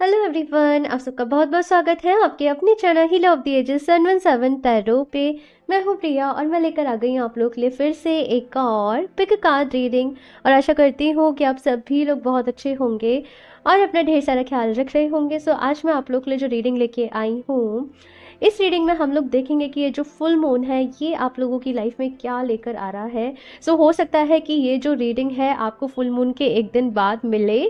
Hello everyone, आप सबका बहुत बहुत स्वागत है आपके अपने channel heal of the ages 717 tarot पे। मैं हूँ प्रिया और मैं लेकर आ गई हूँ आप लोग के लिए फिर से एक और पिक कार्ड रीडिंग। और आशा करती हूँ कि आप सभी लोग बहुत अच्छे होंगे और अपना ढेर सारा ख्याल रख रहे होंगे। सो आज मैं आप लोग के लिए जो रीडिंग लेके आई हूँ, इस रीडिंग में हम लोग देखेंगे कि ये जो फुल मून है ये आप लोगों की लाइफ में क्या लेकर आ रहा है। सो हो सकता है कि ये जो रीडिंग है आपको फुल मून के एक दिन बाद मिले,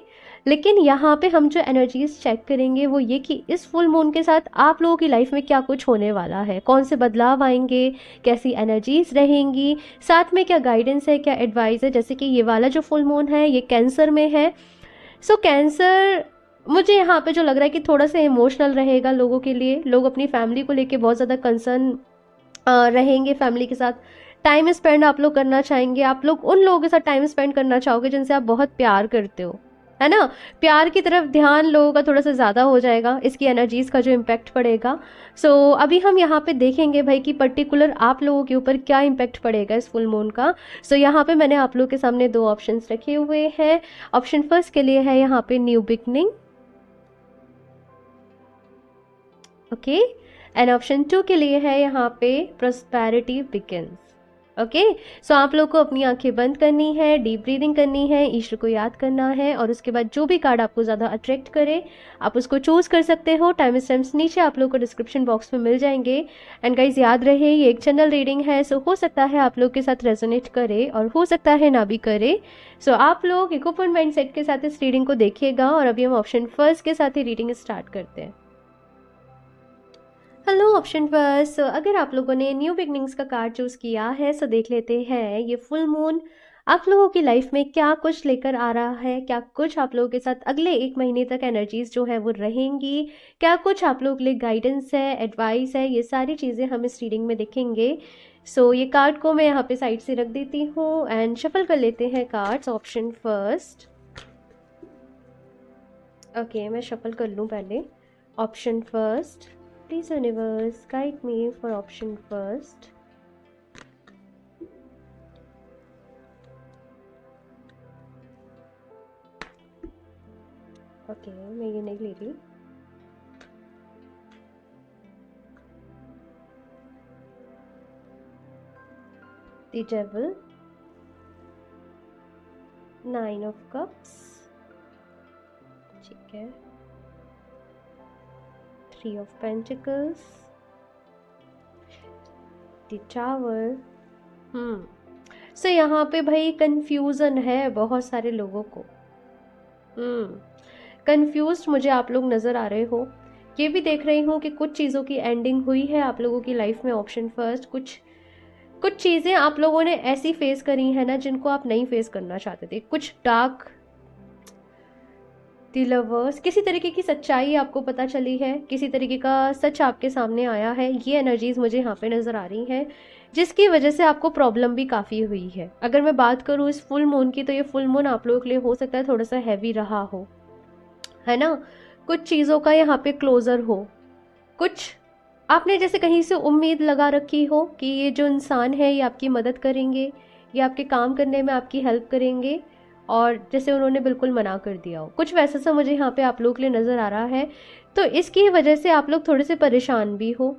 लेकिन यहाँ पे हम जो एनर्जीज चेक करेंगे वो ये कि इस फुल मून के साथ आप लोगों की लाइफ में क्या कुछ होने वाला है, कौन से बदलाव आएंगे, कैसी एनर्जीज रहेंगी, साथ में क्या गाइडेंस है, क्या एडवाइस है। जैसे कि ये वाला जो फुल मून है ये कैंसर में है। सो कैंसर, मुझे यहाँ पे जो लग रहा है कि थोड़ा सा इमोशनल रहेगा लोगों के लिए। लोग अपनी फैमिली को लेके बहुत ज़्यादा कंसर्न रहेंगे, फैमिली के साथ टाइम स्पेंड आप लोग करना चाहेंगे। आप लोग उन लोगों के साथ टाइम स्पेंड करना चाहोगे जिनसे आप बहुत प्यार करते हो, है ना। प्यार की तरफ ध्यान लोगों का थोड़ा सा ज़्यादा हो जाएगा, इसकी एनर्जीज का जो इम्पैक्ट पड़ेगा। सो अभी हम यहाँ पे देखेंगे भाई कि पर्टिकुलर आप लोगों के ऊपर क्या इम्पैक्ट पड़ेगा इस फुल मून का। सो यहाँ पे मैंने आप लोगों के सामने दो ऑप्शंस रखे हुए हैं। ऑप्शन फर्स्ट के लिए है यहाँ पे new beginning, okay. And option two के लिए है यहाँ पे प्रोस्पेरिटी बिगिंस, ओके। सो आप लोग को अपनी आंखें बंद करनी है, डीप ब्रीदिंग करनी है, ईश्वर को याद करना है और उसके बाद जो भी कार्ड आपको ज़्यादा अट्रैक्ट करे आप उसको चूज़ कर सकते हो। टाइम स्टैम्प्स नीचे आप लोग को डिस्क्रिप्शन बॉक्स में मिल जाएंगे। एंड गाइज याद रहे ये एक जनरल रीडिंग है, सो हो सकता है आप लोग के साथ रेजोनेट करे और हो सकता है ना भी करे। सो आप लोग एक ओपन माइंड सेट के साथ इस रीडिंग को देखिएगा और अभी हम ऑप्शन फर्स्ट के साथ ही रीडिंग स्टार्ट करते हैं। Hello option first. सो अगर आप लोगों ने न्यू बिगनिंग्स का कार्ड चूज किया है सो देख लेते हैं ये फुल मून आप लोगों की लाइफ में क्या कुछ लेकर आ रहा है, क्या कुछ आप लोगों के साथ अगले एक महीने तक एनर्जीज जो है वो रहेंगी, क्या कुछ आप लोगों के लिए गाइडेंस है, एडवाइस है, ये सारी चीज़ें हम इस रीडिंग में देखेंगे। सो ये कार्ड को मैं यहाँ पे साइड से रख देती हूँ एंड शफल कर लेते हैं कार्ड्स। ऑप्शन फर्स्ट, ओके मैं शफल कर लूँ पहले। Option first, please universe guide me for option first. Okay मैं ये नहीं ले रही। The devil, nine of cups, ठीक है, three of pentacles, the tower. So यहाँ पे भाई कंफ्यूजन है बहुत सारे लोगों को। कंफ्यूज मुझे आप लोग नज़र आ रहे हो। ये भी देख रही हूँ कि कुछ चीज़ों की एंडिंग हुई है आप लोगों की लाइफ में। ऑप्शन फर्स्ट, कुछ कुछ चीज़ें आप लोगों ने ऐसी फेस करी है ना जिनको आप नहीं फेस करना चाहते थे। कुछ डार्क दी लवर्स, किसी तरीके की सच्चाई आपको पता चली है, किसी तरीके का सच आपके सामने आया है। ये एनर्जीज मुझे यहाँ पे नज़र आ रही हैं जिसकी वजह से आपको प्रॉब्लम भी काफ़ी हुई है। अगर मैं बात करूँ इस फुल मून की तो ये फुल मून आप लोगों के लिए हो सकता है थोड़ा सा हैवी रहा हो, है ना। कुछ चीज़ों का यहाँ पे क्लोजर हो, कुछ आपने जैसे कहीं से उम्मीद लगा रखी हो कि ये जो इंसान है ये आपकी मदद करेंगे, ये आपके काम करने में आपकी हेल्प करेंगे, और जैसे उन्होंने बिल्कुल मना कर दिया हो। कुछ वैसा सा मुझे यहाँ पे आप लोगों के लिए नज़र आ रहा है। तो इसकी वजह से आप लोग थोड़े से परेशान भी हो।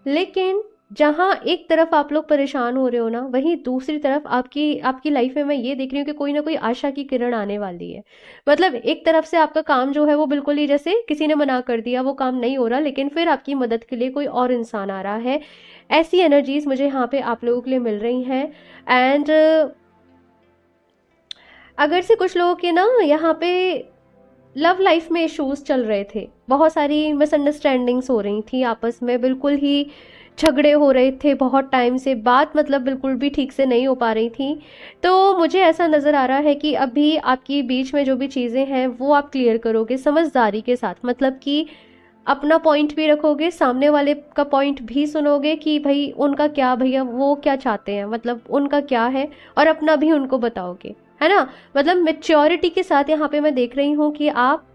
लेकिन जहाँ एक तरफ आप लोग परेशान हो रहे हो ना, वहीं दूसरी तरफ आपकी आपकी लाइफ में मैं ये देख रही हूँ कि कोई ना कोई आशा की किरण आने वाली है। मतलब एक तरफ से आपका काम जो है वो बिल्कुल ही जैसे किसी ने मना कर दिया, वो काम नहीं हो रहा, लेकिन फिर आपकी मदद के लिए कोई और इंसान आ रहा है। ऐसी एनर्जीज मुझे यहाँ पे आप लोगों के लिए मिल रही हैं। एंड अगर से कुछ लोगों के ना यहाँ पे लव लाइफ में इश्यूज चल रहे थे, बहुत सारी मिसअंडरस्टैंडिंग्स हो रही थी आपस में, बिल्कुल ही झगड़े हो रहे थे, बहुत टाइम से बात मतलब बिल्कुल भी ठीक से नहीं हो पा रही थी। तो मुझे ऐसा नज़र आ रहा है कि अभी आपकी बीच में जो भी चीज़ें हैं वो आप क्लियर करोगे समझदारी के साथ। मतलब कि अपना पॉइंट भी रखोगे, सामने वाले का पॉइंट भी सुनोगे कि भाई उनका क्या, भैया वो क्या चाहते हैं, मतलब उनका क्या है, और अपना भी उनको बताओगे, है ना। मतलब मेच्योरिटी के साथ यहाँ पे मैं देख रही हूँ कि आप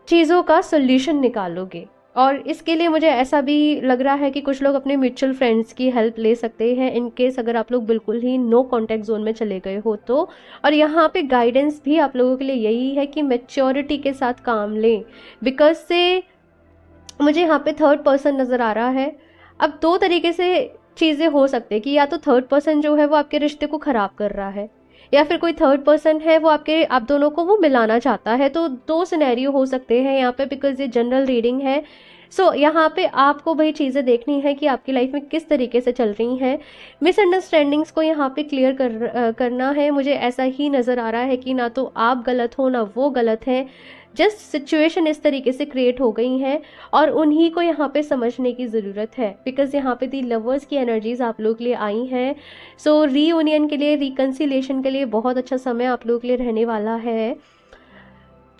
चीज़ों का सोल्यूशन निकालोगे। और इसके लिए मुझे ऐसा भी लग रहा है कि कुछ लोग अपने म्यूचुअल फ्रेंड्स की हेल्प ले सकते हैं, इन केस अगर आप लोग बिल्कुल ही नो कांटेक्ट जोन में चले गए हो तो। और यहाँ पे गाइडेंस भी आप लोगों के लिए यही है कि मैच्योरिटी के साथ काम लें, बिकॉज से मुझे यहाँ पे थर्ड पर्सन नज़र आ रहा है। अब दो तरीके से चीज़ें हो सकती है कि या तो थर्ड पर्सन जो है वो आपके रिश्ते को ख़राब कर रहा है, या फिर कोई थर्ड पर्सन है वो आप दोनों को वो मिलाना चाहता है। तो दो सिनेरियो हो सकते हैं यहाँ पे, बिकॉज ये जनरल रीडिंग है। सो यहाँ पे आपको भाई चीज़ें देखनी है कि आपकी लाइफ में किस तरीके से चल रही हैं। मिसअंडरस्टैंडिंग्स को यहाँ पे क्लियर करना है। मुझे ऐसा ही नज़र आ रहा है कि ना तो आप गलत हो ना वो गलत है, जस्ट सिचुएशन इस तरीके से क्रिएट हो गई हैं और उन्हीं को यहाँ पे समझने की ज़रूरत है, बिकॉज यहाँ पे दी लवर्स की एनर्जीज आप लोग के लिए आई हैं। सो रीयूनियन के लिए, रिकन्सिलेशन के लिए बहुत अच्छा समय आप लोग के लिए रहने वाला है।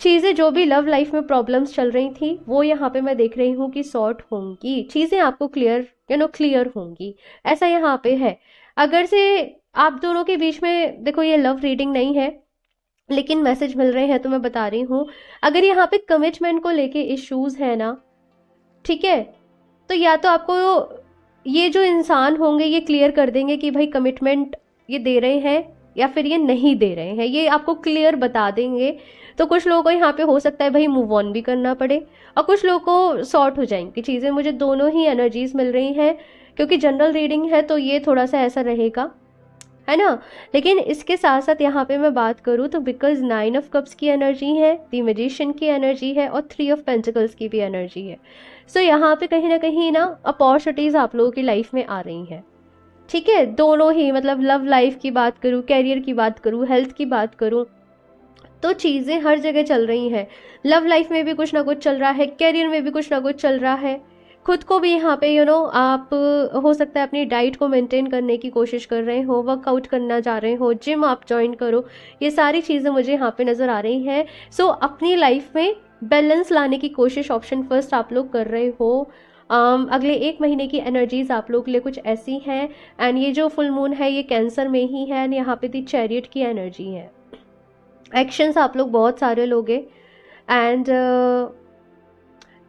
चीज़ें जो भी लव लाइफ में प्रॉब्लम्स चल रही थी वो यहाँ पे मैं देख रही हूँ कि सॉर्ट होंगी, चीज़ें आपको क्लियर होंगी, ऐसा यहाँ पे है। अगर से आप दोनों के बीच में, देखो ये लव रीडिंग नहीं है लेकिन मैसेज मिल रहे हैं तो मैं बता रही हूँ, अगर यहाँ पे कमिटमेंट को लेके इश्यूज है ना, ठीक है, तो या तो आपको ये जो इंसान होंगे ये क्लियर कर देंगे कि भाई कमिटमेंट ये दे रहे हैं या फिर ये नहीं दे रहे हैं, ये आपको क्लियर बता देंगे। तो कुछ लोगों को यहाँ पे हो सकता है भाई मूव ऑन भी करना पड़े, और कुछ लोगों को सॉर्ट हो जाएंगी चीज़ें। मुझे दोनों ही एनर्जीज मिल रही हैं, क्योंकि जनरल रीडिंग है तो ये थोड़ा सा ऐसा रहेगा, है ना। लेकिन इसके साथ साथ यहाँ पे मैं बात करूँ तो बिकॉज 9 ऑफ कप्स की एनर्जी है, द मैजिशियन की एनर्जी है और 3 ऑफ पेंटिकल्स की भी एनर्जी है। सो यहाँ पे कहीं ना अपॉर्चुनिटीज़ आप लोगों की लाइफ में आ रही हैं, ठीक है। दोनों ही, मतलब लव लाइफ की बात करूँ, कैरियर की बात करूँ, हेल्थ की बात करूँ, तो चीज़ें हर जगह चल रही हैं। लव लाइफ में भी कुछ ना कुछ चल रहा है, कैरियर में भी कुछ ना कुछ चल रहा है, खुद को भी यहाँ पे आप हो सकता है अपनी डाइट को मेंटेन करने की कोशिश कर रहे हो, वर्कआउट करना जा रहे हो, जिम आप ज्वाइन करो, ये सारी चीज़ें मुझे यहाँ पे नज़र आ रही हैं। सो अपनी लाइफ में बैलेंस लाने की कोशिश ऑप्शन फर्स्ट आप लोग कर रहे हो। अगले 1 महीने की एनर्जीज आप लोग के लिए कुछ ऐसी हैं। एंड ये जो फुल मून है ये कैंसर में ही है, एंड यहाँ पे दी चैरियट की एनर्जी है। एक्शंस आप लोग बहुत सारे लोगे। एंड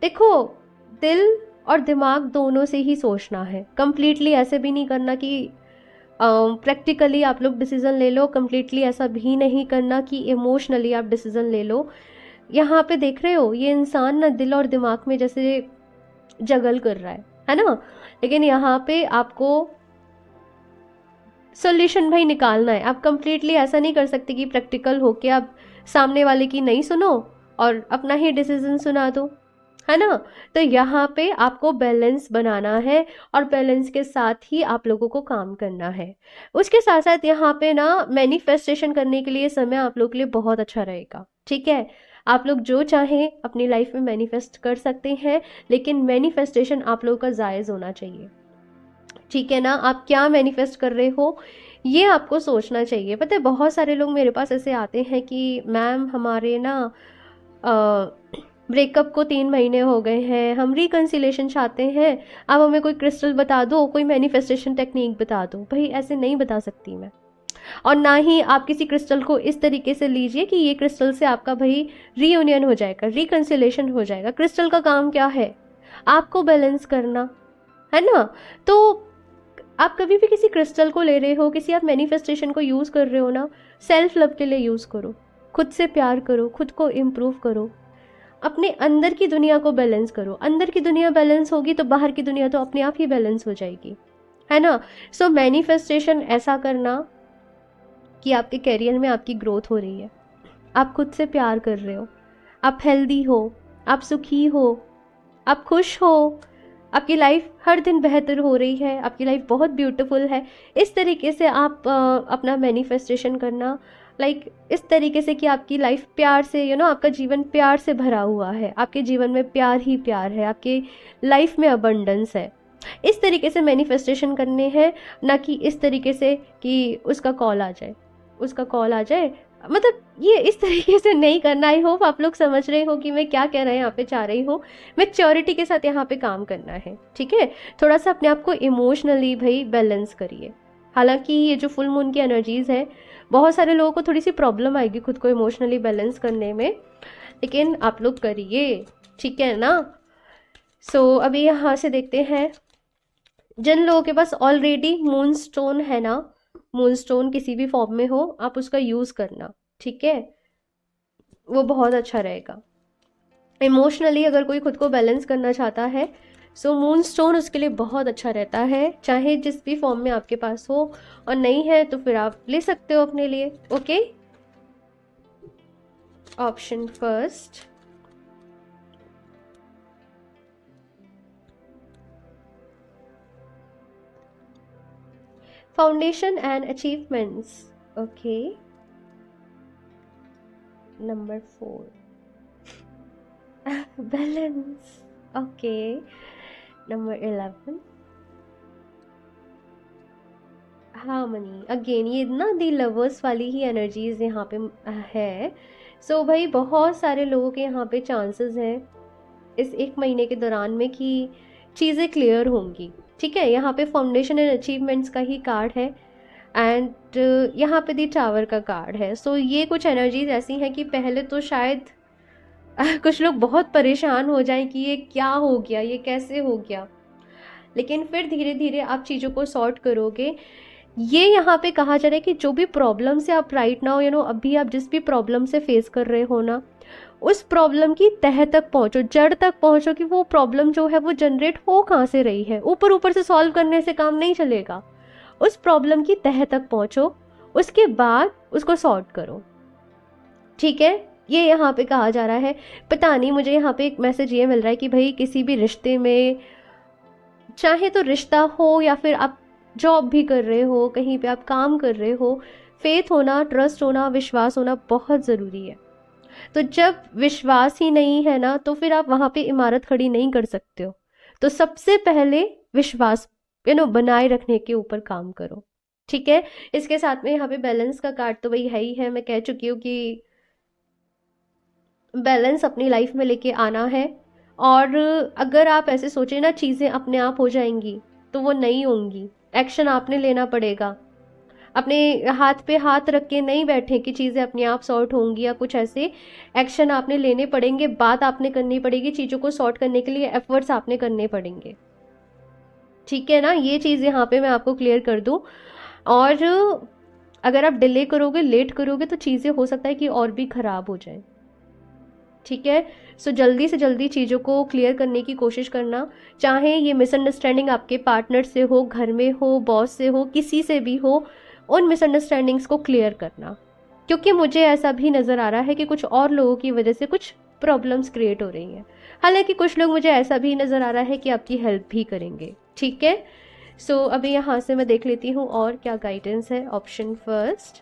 देखो, दिल और दिमाग दोनों से ही सोचना है, कम्प्लीटली ऐसे भी नहीं करना कि प्रैक्टिकली आप लोग डिसीजन ले लो, कम्प्लीटली ऐसा भी नहीं करना कि इमोशनली आप डिसीजन ले लो। यहाँ पे देख रहे हो ये इंसान ना दिल और दिमाग में जैसे जगल कर रहा है ना। लेकिन यहाँ पे आपको सोल्यूशन भाई निकालना है। आप कंप्लीटली ऐसा नहीं कर सकते कि प्रैक्टिकल होके आप सामने वाले की नहीं सुनो और अपना ही डिसीजन सुना दो, है ना। तो यहाँ पे आपको बैलेंस बनाना है और बैलेंस के साथ ही आप लोगों को काम करना है। उसके साथ साथ यहाँ पे ना मैनिफेस्टेशन करने के लिए समय आप लोग के लिए बहुत अच्छा रहेगा, ठीक है। आप लोग जो चाहें अपनी लाइफ में मैनिफेस्ट कर सकते हैं, लेकिन मैनिफेस्टेशन आप लोगों का जायज़ होना चाहिए, ठीक है ना। आप क्या मैनिफेस्ट कर रहे हो ये आपको सोचना चाहिए। पता है बहुत सारे लोग मेरे पास ऐसे आते हैं कि मैम हमारे ना ब्रेकअप को 3 महीने हो गए हैं, हम रिकन्सिलेशन चाहते हैं, आप हमें कोई क्रिस्टल बता दो, कोई मैनिफेस्टेशन टेक्निक बता दो। भाई ऐसे नहीं बता सकती मैं, और ना ही आप किसी क्रिस्टल को इस तरीके से लीजिए कि ये क्रिस्टल से आपका भाई रीयूनियन हो जाएगा, रिकन्सिलेशन हो जाएगा। क्रिस्टल का काम क्या है, आपको बैलेंस करना, है ना। तो आप कभी भी किसी क्रिस्टल को ले रहे हो, किसी आप मैनिफेस्टेशन को यूज़ कर रहे हो ना, सेल्फ लव के लिए यूज़ करो, खुद से प्यार करो, खुद को इम्प्रूव करो, अपने अंदर की दुनिया को बैलेंस करो। अंदर की दुनिया बैलेंस होगी तो बाहर की दुनिया तो अपने आप ही बैलेंस हो जाएगी, है ना। सो मैनिफेस्टेशन ऐसा करना कि आपके कैरियर में आपकी ग्रोथ हो रही है, आप खुद से प्यार कर रहे हो, आप हेल्दी हो, आप सुखी हो, आप खुश हो, आपकी लाइफ हर दिन बेहतर हो रही है, आपकी लाइफ बहुत ब्यूटीफुल है। इस तरीके से आप अपना मैनिफेस्टेशन करना, लाइक इस तरीके से कि आपकी लाइफ प्यार से, आपका जीवन प्यार से भरा हुआ है, आपके जीवन में प्यार ही प्यार है, आपके लाइफ में अबंडेंस है। इस तरीके से मैनिफेस्टेशन करने हैं, ना कि इस तरीके से कि उसका कॉल आ जाए, उसका कॉल आ जाए, मतलब ये इस तरीके से नहीं करना। आई होप आप लोग समझ रहे हो कि मैं क्या कह रहे हैं, यहाँ पे चाह रही हूँ। मैच्योरिटी के साथ यहाँ पे काम करना है, ठीक है। थोड़ा सा अपने आप को इमोशनली भाई बैलेंस करिए। हालांकि ये जो फुल मून की एनर्जीज है, बहुत सारे लोगों को थोड़ी सी प्रॉब्लम आएगी खुद को इमोशनली बैलेंस करने में, लेकिन आप लोग करिए, ठीक है ना। अभी यहाँ से देखते हैं, जिन लोगों के पास ऑलरेडी मून स्टोन है ना, मून स्टोन किसी भी फॉर्म में हो, आप उसका यूज करना, ठीक है, वो बहुत अच्छा रहेगा। इमोशनली अगर कोई खुद को बैलेंस करना चाहता है, सो मून स्टोन उसके लिए बहुत अच्छा रहता है, चाहे जिस भी फॉर्म में आपके पास हो, और नहीं है तो फिर आप ले सकते हो अपने लिए। Okay, option first, foundation and achievements. Okay, number 4, balance. Okay, number 11, harmony. Again ये ना दी लवर्स वाली ही एनर्जीज यहाँ पे है। भाई बहुत सारे लोगों के यहाँ पे चांसेस हैं इस एक महीने के दौरान में कि चीज़ें क्लियर होंगी, ठीक है। यहाँ पे फाउंडेशन एंड अचीवमेंट्स का ही कार्ड है, एंड यहाँ पे दी टावर का कार्ड है। ये कुछ एनर्जीज ऐसी हैं कि पहले तो शायद कुछ लोग बहुत परेशान हो जाएं कि ये क्या हो गया, ये कैसे हो गया, लेकिन फिर धीरे धीरे आप चीज़ों को सॉर्ट करोगे। ये यहाँ पे कहा जा रहा है कि जो भी प्रॉब्लम से आप राइट नाउ अभी आप जिस भी प्रॉब्लम से फेस कर रहे हो ना, उस प्रॉब्लम की तह तक पहुंचो, जड़ तक पहुंचो कि वो प्रॉब्लम जो है वो जनरेट हो कहाँ से रही है। ऊपर ऊपर से सॉल्व करने से काम नहीं चलेगा, उस प्रॉब्लम की तह तक पहुंचो, उसके बाद उसको सॉर्ट करो, ठीक है। ये यहाँ पे कहा जा रहा है। पता नहीं, मुझे यहाँ पे एक मैसेज ये मिल रहा है कि भाई किसी भी रिश्ते में, चाहे तो रिश्ता हो या फिर आप जॉब भी कर रहे हो, कहीं पे आप काम कर रहे हो, फेथ होना, ट्रस्ट होना, विश्वास होना बहुत ज़रूरी है। तो जब विश्वास ही नहीं है ना, तो फिर आप वहाँ पे इमारत खड़ी नहीं कर सकते हो। तो सबसे पहले विश्वास बनाए रखने के ऊपर काम करो, ठीक है। इसके साथ में यहाँ पे बैलेंस का कार्ड तो वही है ही है, मैं कह चुकी हूँ कि बैलेंस अपनी लाइफ में लेके आना है। और अगर आप ऐसे सोचे ना चीज़ें अपने आप हो जाएंगी, तो वो नहीं होंगी। एक्शन आपने लेना पड़ेगा, अपने हाथ पे हाथ रख के नहीं बैठे कि चीज़ें अपने आप सॉर्ट होंगी या कुछ ऐसे। एक्शन आपने लेने पड़ेंगे, बात आपने करनी पड़ेगी, चीज़ों को सॉर्ट करने के लिए एफर्ट्स आपने करने पड़ेंगे, ठीक है ना। ये चीज़ यहाँ पे मैं आपको क्लियर कर दूँ। और अगर आप डिले करोगे, लेट करोगे, तो चीज़ें हो सकता है कि और भी ख़राब हो जाए, ठीक है। जल्दी से जल्दी चीज़ों को क्लियर करने की कोशिश करना, चाहे ये मिसअंडरस्टैंडिंग आपके पार्टनर से हो, घर में हो, बॉस से हो, किसी से भी हो, उन मिसअंडरस्टैंडिंग्स को क्लियर करना। क्योंकि मुझे ऐसा भी नज़र आ रहा है कि कुछ और लोगों की वजह से कुछ प्रॉब्लम्स क्रिएट हो रही हैं। हालांकि कुछ लोग, मुझे ऐसा भी नज़र आ रहा है कि आपकी हेल्प भी करेंगे, ठीक है। अभी यहाँ से मैं देख लेती हूँ और क्या गाइडेंस है। Option first,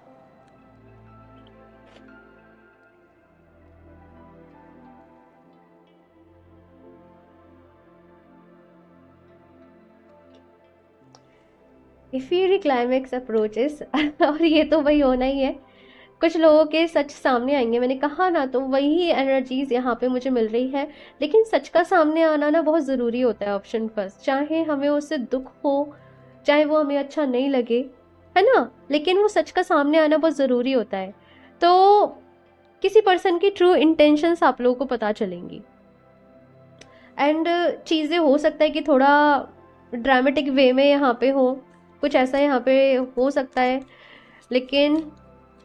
fiery climax approaches और ये तो वही होना ही है, कुछ लोगों के सच सामने आएंगे, मैंने कहा ना। तो वही एनर्जीज यहाँ पे मुझे मिल रही है, लेकिन सच का सामने आना ना बहुत ज़रूरी होता है। ऑप्शन फर्स्ट, चाहे हमें उससे दुख हो, चाहे वो हमें अच्छा नहीं लगे, है ना, लेकिन वो सच का सामने आना बहुत ज़रूरी होता है। तो किसी पर्सन की ट्रू इंटेंशंस आप लोगों को पता चलेंगी, एंड चीज़ें हो सकता है कि थोड़ा ड्रामेटिक वे में यहाँ पे हो, कुछ ऐसा यहाँ पे हो सकता है, लेकिन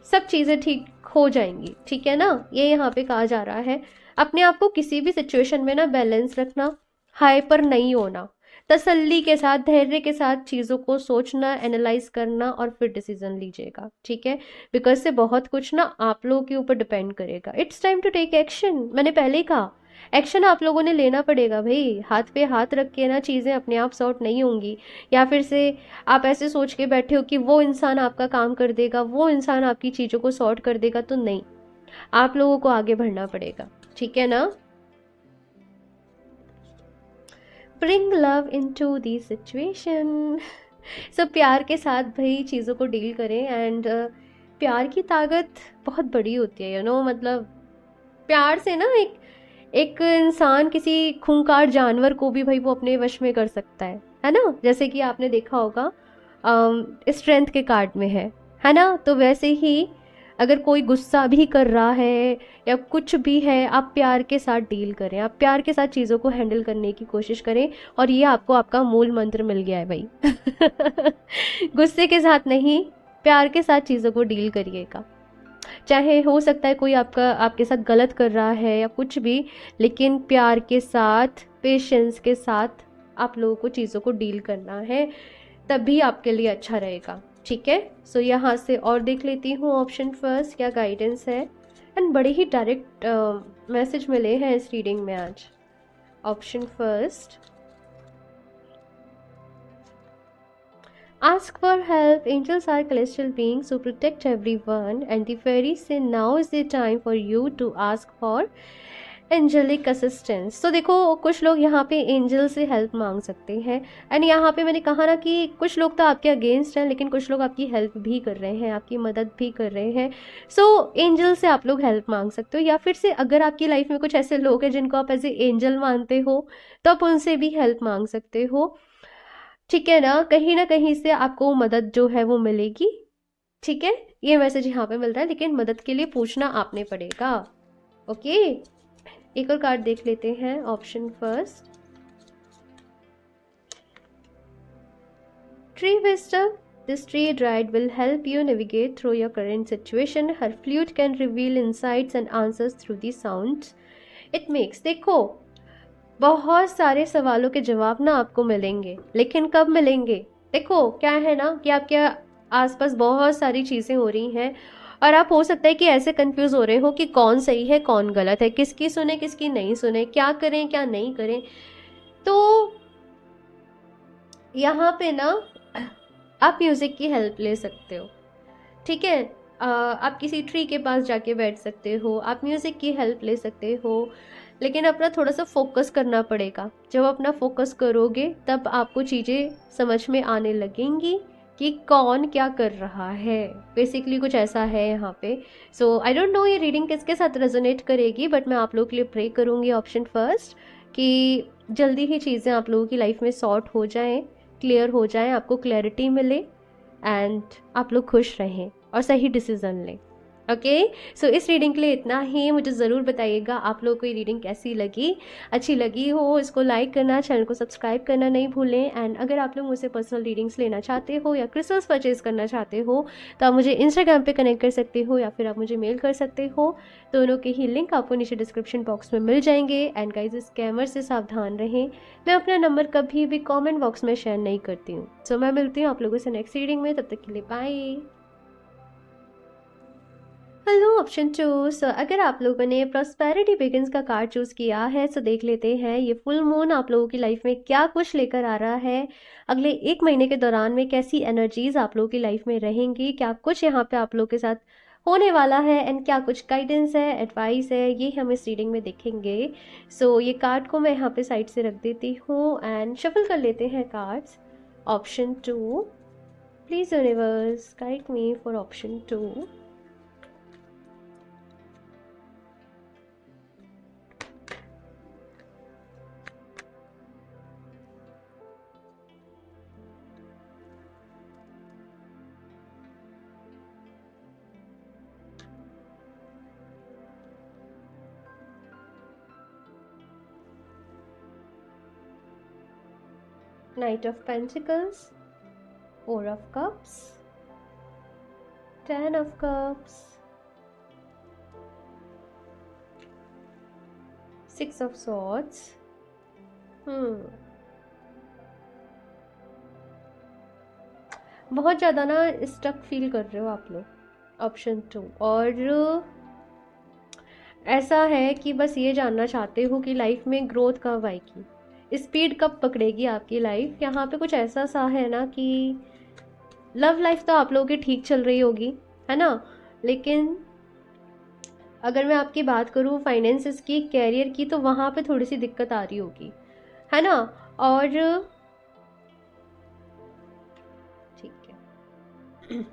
सब चीज़ें ठीक हो जाएंगी, ठीक है ना। ये यहाँ पे कहा जा रहा है। अपने आप को किसी भी सिचुएशन में ना बैलेंस रखना, हाइपर नहीं होना, तसल्ली के साथ, धैर्य के साथ चीज़ों को सोचना, एनालाइज करना और फिर डिसीजन लीजिएगा, ठीक है। बिकॉज से बहुत कुछ ना आप लोगों के ऊपर डिपेंड करेगा। It's time to take action, मैंने पहले ही कहा, एक्शन आप लोगों ने लेना पड़ेगा भाई। हाथ पे हाथ रख के ना चीज़ें अपने आप सॉर्ट नहीं होंगी, या फिर से आप ऐसे सोच के बैठे हो कि वो इंसान आपका काम कर देगा, वो इंसान आपकी चीज़ों को सॉर्ट कर देगा, तो नहीं, आप लोगों को आगे बढ़ना पड़ेगा, ठीक है ना। Bring love into the situation. सब प्यार के साथ भाई चीज़ों को डील करें, एंड प्यार की ताकत बहुत बड़ी होती है, मतलब प्यार से ना एक इंसान किसी खूंखार जानवर को भी भाई वो अपने वश में कर सकता है ना। जैसे कि आपने देखा होगा स्ट्रेंथ के कार्ड में है ना। तो वैसे ही अगर कोई गुस्सा भी कर रहा है या कुछ भी है, आप प्यार के साथ डील करें, आप प्यार के साथ चीज़ों को हैंडल करने की कोशिश करें। और ये आपको आपका मूल मंत्र मिल गया है भाई। गुस्से के साथ नहीं, प्यार के साथ चीज़ों को डील करिएगा। चाहे हो सकता है कोई आपका आपके साथ गलत कर रहा है या कुछ भी, लेकिन प्यार के साथ, पेशेंस के साथ आप लोगों को चीज़ों को डील करना है, तभी आपके लिए अच्छा रहेगा। ठीक है, सो यहाँ से और देख लेती हूँ ऑप्शन फर्स्ट क्या गाइडेंस है। एंड बड़े ही डायरेक्ट मैसेज मिले हैं इस रीडिंग में आज। Option first, ask for help. Angels are celestial beings who protect everyone, and the fairies say now is the time for you to ask for angelic assistance. तो देखो कुछ लोग यहाँ पे एंजल से हेल्प मांग सकते हैं। एंड यहाँ पे मैंने कहा ना कि कुछ लोग तो आपके अगेंस्ट हैं, लेकिन कुछ लोग आपकी हेल्प भी कर रहे हैं, आपकी मदद भी कर रहे हैं। सो एंजल से आप लोग हेल्प मांग सकते हो, या फिर से अगर आपकी लाइफ में कुछ ऐसे लोग हैं जिनको आप एज ए एंजल मानते हो, तो आप उनसे भी हेल्प मांग सकते हो। ठीक है ना कहीं से आपको मदद जो है वो मिलेगी। ठीक है, ये मैसेज यहाँ पे मिल रहा है, लेकिन मदद के लिए पूछना आपने पड़ेगा। ओके, एक और कार्ड देख लेते हैं। Option first, tree wisdom. This tree guide will help you navigate through your current situation. Her flute can reveal insights and answers through the sounds it makes. देखो बहुत सारे सवालों के जवाब ना आपको मिलेंगे, लेकिन कब मिलेंगे? देखो क्या है ना कि आपके आसपास बहुत सारी चीज़ें हो रही हैं, और आप हो सकता है कि ऐसे कंफ्यूज हो रहे हो कि कौन सही है कौन गलत है, किसकी सुने किसकी नहीं सुने, क्या करें क्या नहीं करें। तो यहाँ पे ना आप म्यूज़िक की हेल्प ले सकते हो। ठीक है, आप किसी ट्री के पास जाके बैठ सकते हो, आप म्यूज़िक की हेल्प ले सकते हो, लेकिन अपना थोड़ा सा फोकस करना पड़ेगा। जब अपना फोकस करोगे तब आपको चीज़ें समझ में आने लगेंगी कि कौन क्या कर रहा है। बेसिकली कुछ ऐसा है यहाँ पे। सो आई डोंट नो ये रीडिंग किसके साथ रेजोनेट करेगी, बट मैं आप लोगों के लिए प्रे करूँगी ऑप्शन फर्स्ट कि जल्दी ही चीज़ें आप लोगों की लाइफ में सॉर्ट हो जाएं, क्लियर हो जाएं, आपको क्लैरिटी मिले एंड आप लोग खुश रहें और सही डिसीजन लें। ओके, सो इस रीडिंग के लिए इतना ही। मुझे ज़रूर बताइएगा आप लोगों को ये रीडिंग कैसी लगी। अच्छी लगी हो इसको लाइक करना, चैनल को सब्सक्राइब करना नहीं भूलें। एंड अगर आप लोग मुझसे पर्सनल रीडिंग्स लेना चाहते हो या क्रिस्टल्स परचेज करना चाहते हो, तो आप मुझे इंस्टाग्राम पे कनेक्ट कर सकते हो या फिर आप मुझे मेल कर सकते हो। दोनों के ही लिंक आपको नीचे डिस्क्रिप्शन बॉक्स में मिल जाएंगे। एंड गाइज, स्कैमर से सावधान रहें। मैं अपना नंबर कभी भी कॉमेंट बॉक्स में शेयर नहीं करती हूँ। सो मैं मिलती हूँ आप लोगों से नेक्स्ट रीडिंग में, तब तक के लिए बाय। Hello option choose. अगर आप लोगों ने प्रॉस्पेरिटी बिगिंस का कार्ड चूज किया है, तो देख लेते हैं ये फुल मून आप लोगों की लाइफ में क्या कुछ लेकर आ रहा है। अगले 1 महीने के दौरान में कैसी एनर्जीज आप लोगों की लाइफ में रहेंगी, क्या कुछ यहाँ पे आप लोगों के साथ होने वाला है, एंड क्या कुछ गाइडेंस है, एडवाइस है, ये हम इस रीडिंग में देखेंगे। सो ये कार्ड को मैं यहाँ पे साइड से रख देती हूँ एंड शफल कर लेते हैं cards. Option 2, please universe guide me for option 2। Knight of Pentacles, 4 of Cups, 10 of Cups, 6 of Swords। बहुत ज़्यादा ना स्टक फील कर रहे हो आप लोग। ऑप्शन 2, और ऐसा है कि बस ये जानना चाहते हो कि लाइफ में ग्रोथ कब आएगी, स्पीड कब पकड़ेगी आपकी लाइफ। यहाँ पे कुछ ऐसा सा है ना कि लव लाइफ तो आप लोगों की ठीक चल रही होगी, है ना, लेकिन अगर मैं आपकी बात करूँ फाइनेंसेस की, कैरियर की, तो वहाँ पे थोड़ी सी दिक्कत आ रही होगी, है ना। और ठीक है,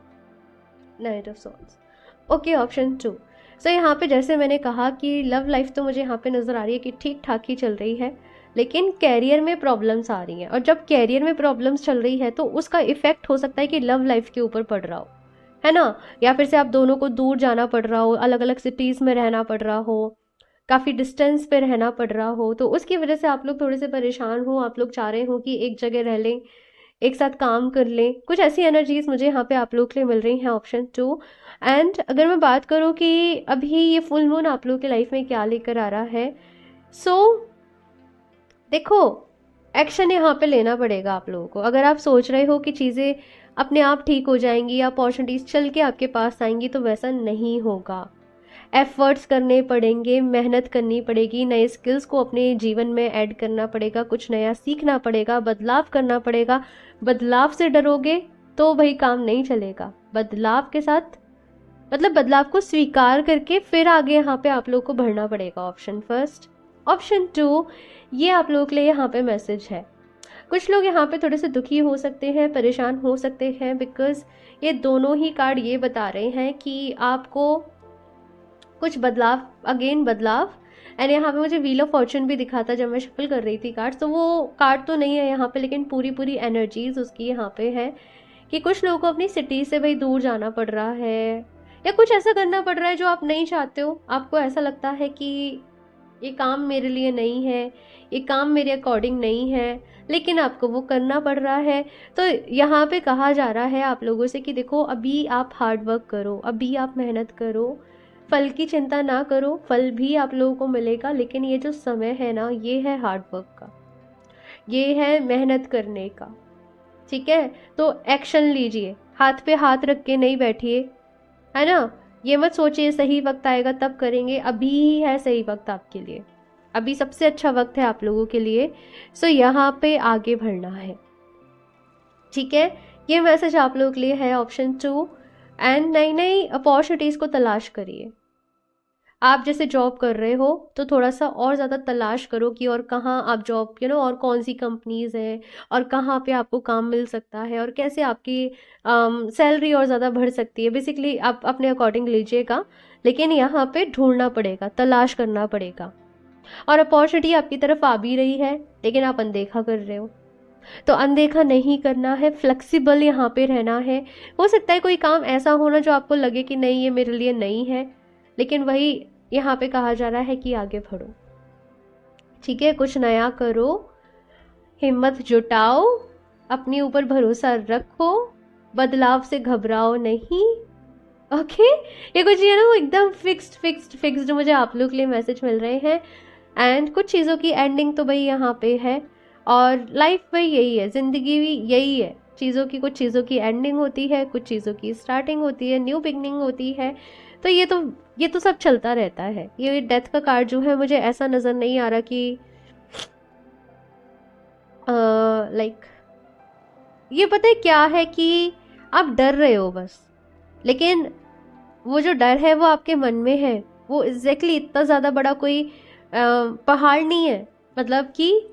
night of swords. Okay, option 2। सो यहाँ पे जैसे मैंने कहा कि लव लाइफ तो मुझे यहाँ पे नज़र आ रही है कि ठीक ठाक ही चल रही है, लेकिन कैरियर में प्रॉब्लम्स आ रही हैं। और जब कैरियर में प्रॉब्लम्स चल रही है तो उसका इफेक्ट हो सकता है कि लव लाइफ के ऊपर पड़ रहा हो, है ना, या फिर से आप दोनों को दूर जाना पड़ रहा हो, अलग अलग सिटीज़ में रहना पड़ रहा हो, काफ़ी डिस्टेंस पे रहना पड़ रहा हो, तो उसकी वजह से आप लोग थोड़े से परेशान हो, आप लोग चाह रहे हो कि एक जगह रह लें, एक साथ काम कर लें, कुछ ऐसी एनर्जीज मुझे यहाँ पे आप लोग के लिए मिल रही हैं, ऑप्शन 2। एंड अगर मैं बात करूँ कि अभी ये फुल मून आप लोग की लाइफ में क्या लेकर आ रहा है, सो देखो, एक्शन यहाँ पे लेना पड़ेगा आप लोगों को। अगर आप सोच रहे हो कि चीज़ें अपने आप ठीक हो जाएंगी या अपॉर्चुनिटीज चल के आपके पास आएंगी, तो वैसा नहीं होगा। एफर्ट्स करने पड़ेंगे, मेहनत करनी पड़ेगी, नए स्किल्स को अपने जीवन में ऐड करना पड़ेगा, कुछ नया सीखना पड़ेगा, बदलाव करना पड़ेगा। बदलाव से डरोगे तो भाई काम नहीं चलेगा। बदलाव के साथ मतलब बदलाव को स्वीकार करके फिर आगे यहाँ पे आप लोग को बढ़ना पड़ेगा। ऑप्शन 1। ऑप्शन 2, ये आप लोगों के लिए यहाँ पे मैसेज है। कुछ लोग यहाँ पे थोड़े से दुखी हो सकते हैं, परेशान हो सकते हैं, बिकॉज ये दोनों ही कार्ड ये बता रहे हैं कि आपको कुछ बदलाव, अगेन बदलाव। एंड यहाँ पे मुझे व्हील ऑफ फॉर्चून भी दिखा था जब मैं शफल कर रही थी कार्ड, तो वो कार्ड तो नहीं है यहाँ पे, लेकिन पूरी पूरी एनर्जीज उसकी यहाँ पे है कि कुछ लोगों को अपनी सिटी से भाई दूर जाना पड़ रहा है, या कुछ ऐसा करना पड़ रहा है जो आप नहीं चाहते हो। आपको ऐसा लगता है कि ये काम मेरे लिए नहीं है, ये काम मेरे अकॉर्डिंग नहीं है, लेकिन आपको वो करना पड़ रहा है। तो यहाँ पे कहा जा रहा है आप लोगों से कि देखो, अभी आप हार्ड वर्क करो, अभी आप मेहनत करो, फल की चिंता ना करो, फल भी आप लोगों को मिलेगा, लेकिन ये जो समय है ना, ये है हार्ड वर्क का, ये है मेहनत करने का। ठीक है, तो एक्शन लीजिए, हाथ पे हाथ रख के नहीं बैठिए, है ना। ये मत सोचिए सही वक्त आएगा तब करेंगे, अभी ही है सही वक्त आपके लिए, अभी सबसे अच्छा वक्त है आप लोगों के लिए। सो यहाँ पे आगे बढ़ना है। ठीक है, ये मैसेज आप लोगों के लिए है, ऑप्शन 2। एंड नई नई अपॉर्चुनिटीज़ को तलाश करिए। आप जैसे जॉब कर रहे हो तो थोड़ा सा और ज़्यादा तलाश करो कि और कहाँ आप जॉब, और कौन सी कंपनीज हैं, और कहाँ पे आपको काम मिल सकता है, और कैसे आपकी सैलरी और ज़्यादा बढ़ सकती है। बेसिकली आप अपने अकॉर्डिंग लीजिएगा, लेकिन यहाँ पे ढूंढना पड़ेगा, तलाश करना पड़ेगा। और अपॉर्चुनिटी आपकी तरफ आ भी रही है, लेकिन आप अनदेखा कर रहे हो, तो अनदेखा नहीं करना है, फ्लेक्सिबल यहाँ पे रहना है। हो सकता है कोई काम ऐसा होना जो आपको लगे कि नहीं ये मेरे लिए नहीं है, लेकिन वही यहाँ पे कहा जा रहा है कि आगे बढ़ो। ठीक है, कुछ नया करो, हिम्मत जुटाओ, अपने ऊपर भरोसा रखो, बदलाव से घबराओ नहीं। ओके, ये कुछ ये ना वो एकदम फिक्स्ड मुझे आप लोग के लिए मैसेज मिल रहे हैं। एंड कुछ चीज़ों की एंडिंग तो भाई यहाँ पे है, और लाइफ भाई यही है, ज़िंदगी भी यही है। चीज़ों की, कुछ चीज़ों की एंडिंग होती है, कुछ चीज़ों की स्टार्टिंग होती है, न्यू बिगनिंग होती है। तो ये तो सब चलता रहता है। ये डेथ का कार्ड जो है, मुझे ऐसा नज़र नहीं आ रहा कि लाइक ये पता है क्या है कि आप डर रहे हो बस, लेकिन वो जो डर है वो आपके मन में है। वो एग्जैक्टली इतना ज़्यादा बड़ा कोई पहाड़ नहीं है। मतलब कि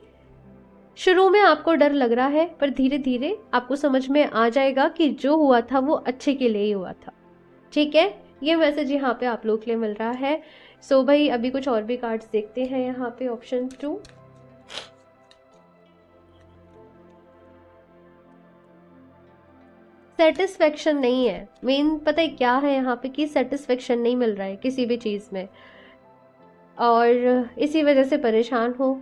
शुरू में आपको डर लग रहा है, पर धीरे धीरे आपको समझ में आ जाएगा कि जो हुआ था वो अच्छे के लिए ही हुआ था। ठीक है, ये मैसेज यहाँ पे आप लोग के लिए मिल रहा है। सो भाई अभी कुछ और भी कार्ड्स देखते हैं यहाँ पे, ऑप्शन 2। सेटिस्फेक्शन नहीं है मेन, पता है क्या है यहाँ पे कि सेटिस्फेक्शन नहीं मिल रहा है किसी भी चीज़ में, और इसी वजह से परेशान हो।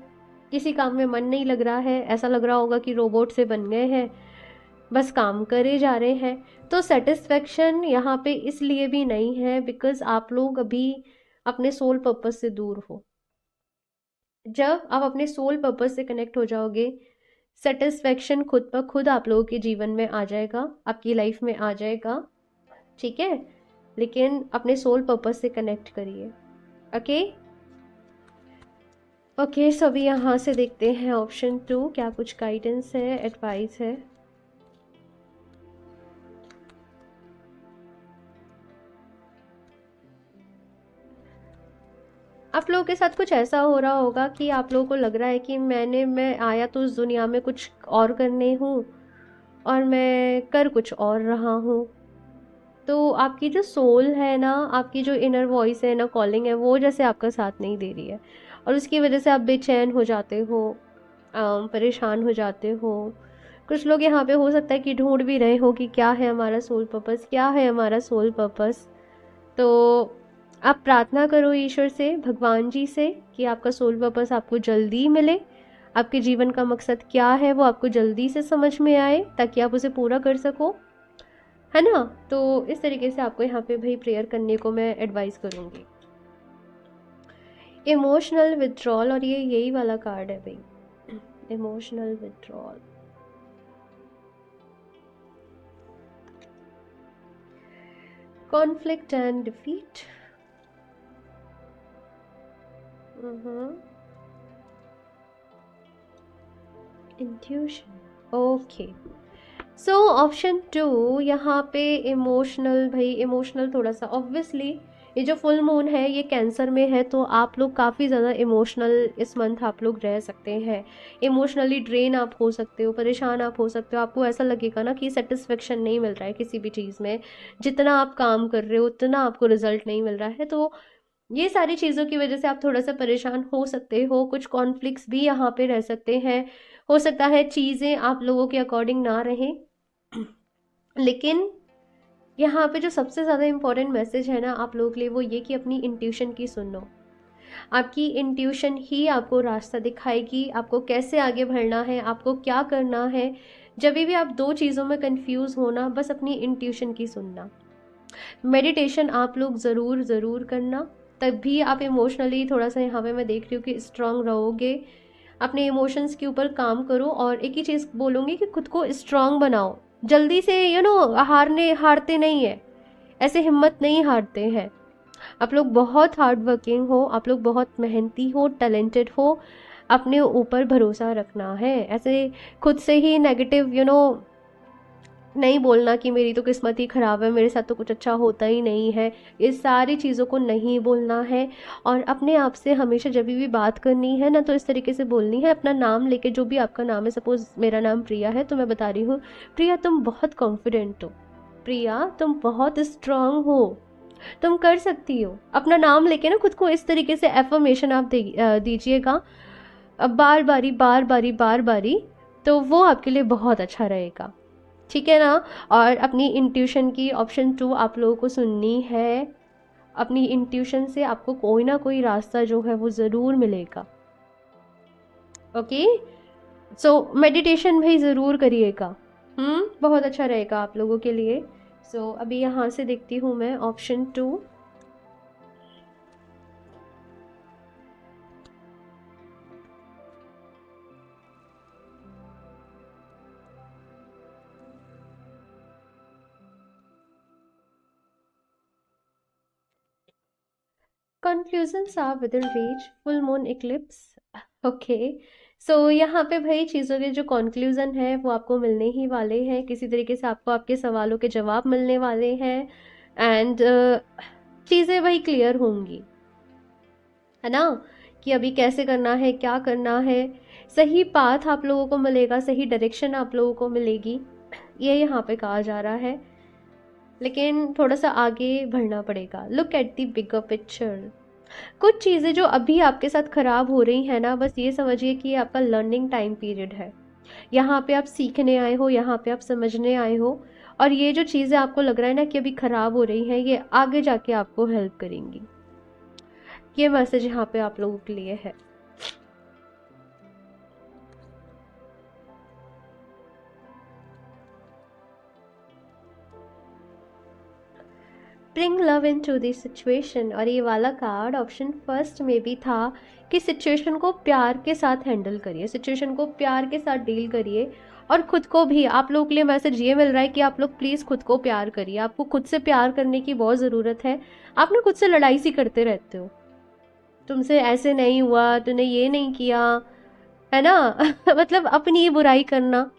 किसी काम में मन नहीं लग रहा है, ऐसा लग रहा होगा कि रोबोट से बन गए हैं, बस काम करे जा रहे हैं। तो सेटिस्फेक्शन यहाँ पे इसलिए भी नहीं है बिकॉज आप लोग अभी अपने सोल पर्पस से दूर हो। जब आप अपने सोल पर्पस से कनेक्ट हो जाओगे, सेटिस्फेक्शन खुद ब खुद आप लोगों के जीवन में आ जाएगा, आपकी लाइफ में आ जाएगा। ठीक है, लेकिन अपने सोल पर्पस से कनेक्ट करिए। ओके ओके, सो अभी यहाँ से देखते हैं ऑप्शन 2 क्या कुछ गाइडेंस है, एडवाइस है। आप लोगों के साथ कुछ ऐसा हो रहा होगा कि आप लोगों को लग रहा है कि मैं आया तो इस दुनिया में कुछ और करने हूँ, और मैं कर कुछ और रहा हूँ। तो आपकी जो सोल है ना, आपकी जो इनर वॉइस है ना, कॉलिंग है, वो जैसे आपका साथ नहीं दे रही है, और उसकी वजह से आप बेचैन हो जाते हो, परेशान हो जाते हो, कुछ लोग यहाँ पे हो सकता है कि ढूंढ भी रहे हो कि क्या है हमारा सोल पर्पस, क्या है हमारा सोल पर्पस। तो आप प्रार्थना करो ईश्वर से, भगवान जी से, कि आपका सोल पर्पस आपको जल्दी मिले, आपके जीवन का मकसद क्या है वो आपको जल्दी से समझ में आए, ताकि आप उसे पूरा कर सको, है ना। तो इस तरीके से आपको यहाँ पे भाई प्रेयर करने को मैं एडवाइस करूँगी। इमोशनल विथड्रॉल, और ये यही वाला कार्ड है भाई, emotional withdrawal. Conflict and defeat. Intuition, okay. So option 2 यहाँ पे इमोशनल, भाई इमोशनल थोड़ा सा ऑब्वियसली, ये जो फुल मून है ये कैंसर में है, तो आप लोग काफ़ी ज़्यादा इमोशनल इस मंथ आप लोग रह सकते हैं। इमोशनली ड्रेन आप हो सकते हो, परेशान आप हो सकते हो, आपको ऐसा लगेगा ना कि सेटिस्फेक्शन नहीं मिल रहा है किसी भी चीज़ में, जितना आप काम कर रहे हो उतना आपको रिजल्ट नहीं मिल रहा है। तो ये सारी चीज़ों की वजह से आप थोड़ा सा परेशान हो सकते हो, कुछ कॉन्फ्लिक्ट्स भी यहाँ पे रह सकते हैं, हो सकता है चीज़ें आप लोगों के अकॉर्डिंग ना रहें। लेकिन यहाँ पे जो सबसे ज़्यादा इम्पोर्टेंट मैसेज है ना आप लोगों के लिए, वो ये कि अपनी इंट्यूशन की सुनो। आपकी इंट्यूशन ही आपको रास्ता दिखाएगी, आपको कैसे आगे बढ़ना है, आपको क्या करना है। जब भी आप दो चीज़ों में कंफ्यूज होना, बस अपनी इंट्यूशन की सुनना। मेडिटेशन आप लोग ज़रूर ज़रूर करना, तब भी आप इमोशनली थोड़ा सा, यहाँ पे मैं देख रही हूँ कि स्ट्रांग रहोगे। अपने इमोशंस के ऊपर काम करो, और एक ही चीज़ बोलूँगी कि खुद को स्ट्रांग बनाओ। जल्दी से हारते नहीं है, ऐसे हिम्मत नहीं हारते हैं। आप लोग बहुत हार्ड वर्किंग हो, आप लोग बहुत मेहनती हो, टैलेंटेड हो, अपने ऊपर भरोसा रखना है। ऐसे खुद से ही नेगेटिव नहीं बोलना कि मेरी तो किस्मत ही ख़राब है, मेरे साथ तो कुछ अच्छा होता ही नहीं है, इस सारी चीज़ों को नहीं बोलना है। और अपने आप से हमेशा जब भी बात करनी है ना, तो इस तरीके से बोलनी है, अपना नाम लेके, जो भी आपका नाम है, सपोज़ मेरा नाम प्रिया है तो मैं बता रही हूँ, प्रिया तुम बहुत कॉन्फिडेंट हो, प्रिया तुम बहुत स्ट्रांग हो, तुम कर सकती हो। अपना नाम लेके ना खुद को इस तरीके से एफर्मेशन आप दीजिएगा, अब बार बारी, तो वो आपके लिए बहुत अच्छा रहेगा, ठीक है ना। और अपनी इंट्यूशन की ऑप्शन 2 आप लोगों को सुननी है। अपनी इंट्यूशन से आपको कोई ना कोई रास्ता जो है वो ज़रूर मिलेगा। ओके, सो मेडिटेशन भाई ज़रूर करिएगा, बहुत अच्छा रहेगा आप लोगों के लिए। सो अभी यहाँ से देखती हूँ मैं option 2। Conclusions are within reach, full moon eclipse. Okay, so यहाँ पे भाई चीज़ों के जो कंक्लूजन है वो आपको मिलने ही वाले हैं, किसी तरीके से आपको आपके सवालों के जवाब मिलने वाले हैं, एंड चीज़ें वही क्लियर होंगी, है ना, कि अभी कैसे करना है, क्या करना है। सही पाथ आप लोगों को मिलेगा, सही डायरेक्शन आप लोगों को मिलेगी, ये यहाँ पे कहा जा रहा है। लेकिन थोड़ा सा आगे बढ़ना पड़ेगा। Look at the bigger picture. कुछ चीज़ें जो अभी आपके साथ ख़राब हो रही हैं ना, बस ये समझिए कि ये आपका लर्निंग टाइम पीरियड है। यहाँ पे आप सीखने आए हो, यहाँ पे आप समझने आए हो, और ये जो चीज़ें आपको लग रहा है ना कि अभी ख़राब हो रही हैं, ये आगे जाके आपको हेल्प करेंगी। ये मैसेज यहाँ पे आप लोगों के लिए है। Bring love into the situation, और ये वाला कार्ड ऑप्शन फर्स्ट में भी था कि सिचुएशन को प्यार के साथ हैंडल करिए, सिचुएशन को प्यार के साथ डील करिए। और खुद को भी आप लोगों के लिए मैसेज ये मिल रहा है कि आप लोग प्लीज़ खुद को प्यार करिए, आपको खुद से प्यार करने की बहुत ज़रूरत है। आप ना खुद से लड़ाई सी करते रहते हो, तुमसे ऐसे नहीं हुआ, तूने ये नहीं किया, है ना मतलब अपनी ही बुराई करना।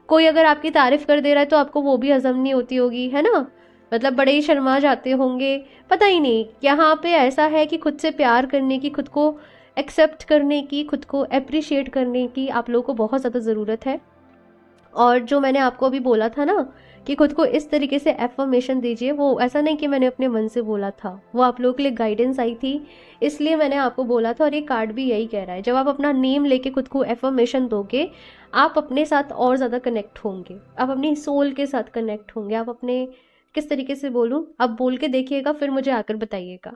कोई अगर आपकी तारीफ कर दे रहा है तो आपको वो भी हजम नहीं होती होगी, है ना, मतलब बड़े ही शर्मा जाते होंगे, पता ही नहीं। यहाँ पे ऐसा है कि खुद से प्यार करने की, खुद को एक्सेप्ट करने की, खुद को अप्रिशिएट करने की आप लोगों को बहुत ज़्यादा ज़रूरत है। और जो मैंने आपको अभी बोला था ना कि खुद को इस तरीके से एफर्मेशन दीजिए। वो ऐसा नहीं कि मैंने अपने मन से बोला था, वो आप लोगों के लिए गाइडेंस आई थी, इसलिए मैंने आपको बोला था। और ये कार्ड भी यही कह रहा है, जब आप अपना नेम लेके खुद को एफर्मेशन दोगे, आप अपने साथ और ज़्यादा कनेक्ट होंगे, आप अपनी सोल के साथ कनेक्ट होंगे, आप अपने, किस तरीके से बोलूं, आप बोल के देखिएगा फिर मुझे आकर बताइएगा।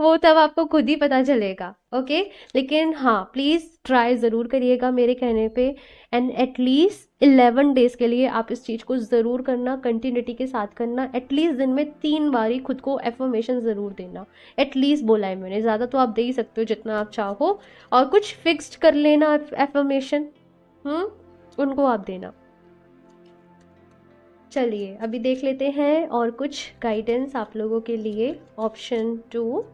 वो तब आपको खुद ही पता चलेगा। ओके, लेकिन हाँ प्लीज़ ट्राई ज़रूर करिएगा मेरे कहने पे। एंड एटलीस्ट 11 डेज के लिए आप इस चीज़ को ज़रूर करना, कंटिन्यूटी के साथ करना। एटलीस्ट दिन में 3 बारी खुद को एफर्मेशन ज़रूर देना। एटलीस्ट बोला है मैंने, ज़्यादा तो आप दे ही सकते हो जितना आप चाहो। और कुछ फिक्स्ड कर लेना एफर्मेशन, उनको आप देना। चलिए अभी देख लेते हैं और कुछ गाइडेंस आप लोगों के लिए। Option 2,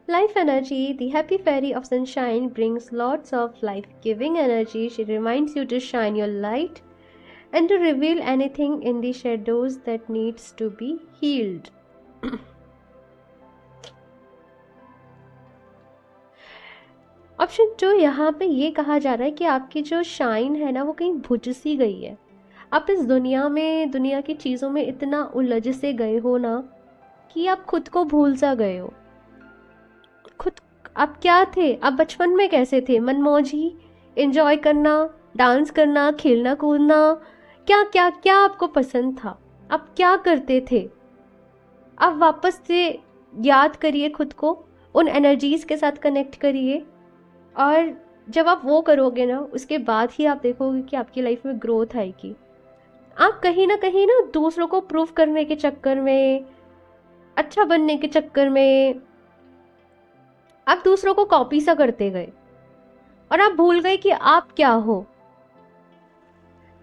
life energy. The happy fairy of sunshine brings lots of life giving energy. She reminds you to shine your light and to reveal anything in the shadows that needs to be healed. Option 2, यहाँ पे ये कहा जा रहा है कि आपकी जो शाइन है ना वो कहीं बुझ सी गई है। आप इस दुनिया में, दुनिया की चीज़ों में इतना उलझ से गए हो ना कि आप खुद को भूल सा गए हो। खुद, आप क्या थे, आप बचपन में कैसे थे, मनमौजी, एंजॉय करना, डांस करना, खेलना कूदना, क्या क्या क्या आपको पसंद था, आप क्या करते थे। आप वापस से याद करिए खुद को, उन एनर्जीज के साथ कनेक्ट करिए। और जब आप वो करोगे ना, उसके बाद ही आप देखोगे कि आपकी लाइफ में ग्रोथ आएगी। आप कहीं ना दूसरों को प्रूव करने के चक्कर में, अच्छा बनने के चक्कर में, आप दूसरों को कॉपी सा करते गए और आप भूल गए कि आप क्या हो।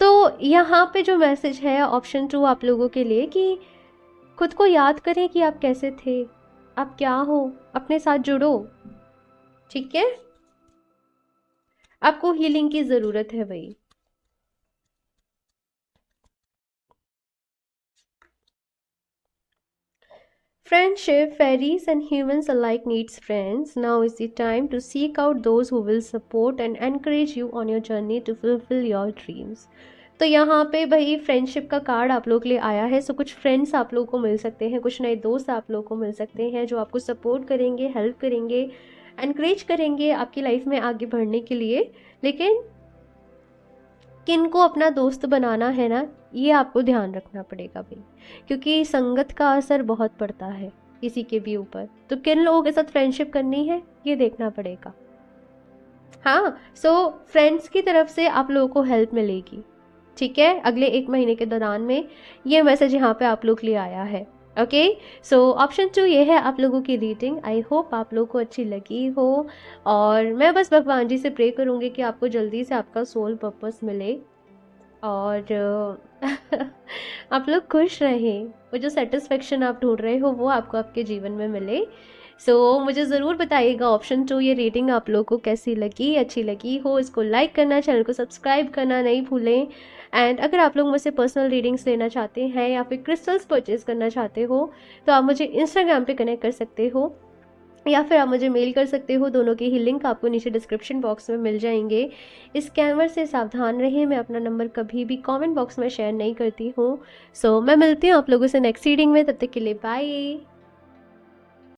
तो यहाँ पे जो मैसेज है ऑप्शन 2 आप लोगों के लिए, कि खुद को याद करें कि आप कैसे थे, आप क्या हो, अपने साथ जुड़ो। ठीक है, आपको हीलिंग की ज़रूरत है भाई। Friendship, fairies and humans alike needs friends. Now is the time to seek out those who will support and encourage you on your journey to fulfill your dreams. तो यहाँ पे भाई फ्रेंडशिप का कार्ड आप लोग के लिए आया है। सो कुछ फ्रेंड्स आप लोगों को मिल सकते हैं, कुछ नए दोस्त आप लोगों को मिल सकते हैं जो आपको सपोर्ट करेंगे, हेल्प करेंगे, एनकरेज करेंगे आपकी लाइफ में आगे बढ़ने के लिए। लेकिन किन को अपना दोस्त बनाना है ना, ये आपको ध्यान रखना पड़ेगा भाई, क्योंकि संगत का असर बहुत पड़ता है किसी के भी ऊपर। तो किन लोगों के साथ फ्रेंडशिप करनी है ये देखना पड़ेगा। हाँ, सो फ्रेंड्स की तरफ से आप लोगों को हेल्प मिलेगी। ठीक है, अगले 1 महीने के दौरान में ये मैसेज यहाँ पे आप लोग के लिए आया है। ओके, सो ऑप्शन 2 ये है आप लोगों की रीडिंग। आई होप आप लोगों को अच्छी लगी हो, और मैं बस भगवान जी से प्रे करूँगी कि आपको जल्दी से आपका सोल पर्पस मिले और आप लोग खुश रहें। वो जो सेटिस्फेक्शन आप ढूंढ रहे हो वो आपको आपके जीवन में मिले। सो मुझे ज़रूर बताइएगा ऑप्शन 2 ये रीडिंग आप लोगों को कैसी लगी। अच्छी लगी हो इसको लाइक करना, चैनल को सब्सक्राइब करना नहीं भूलें। एंड अगर आप लोग मुझसे पर्सनल रीडिंग्स लेना चाहते हैं या फिर क्रिस्टल्स परचेज करना चाहते हो तो आप मुझे इंस्टाग्राम पे कनेक्ट कर सकते हो या फिर आप मुझे मेल कर सकते हो। दोनों के ही लिंक आपको नीचे डिस्क्रिप्शन बॉक्स में मिल जाएंगे। इस स्कैमर से सावधान रहें, मैं अपना नंबर कभी भी कमेंट बॉक्स में शेयर नहीं करती हूँ। सो मैं मिलती हूँ आप लोगों से नेक्स्ट रीडिंग में, तब तक के लिए बाय।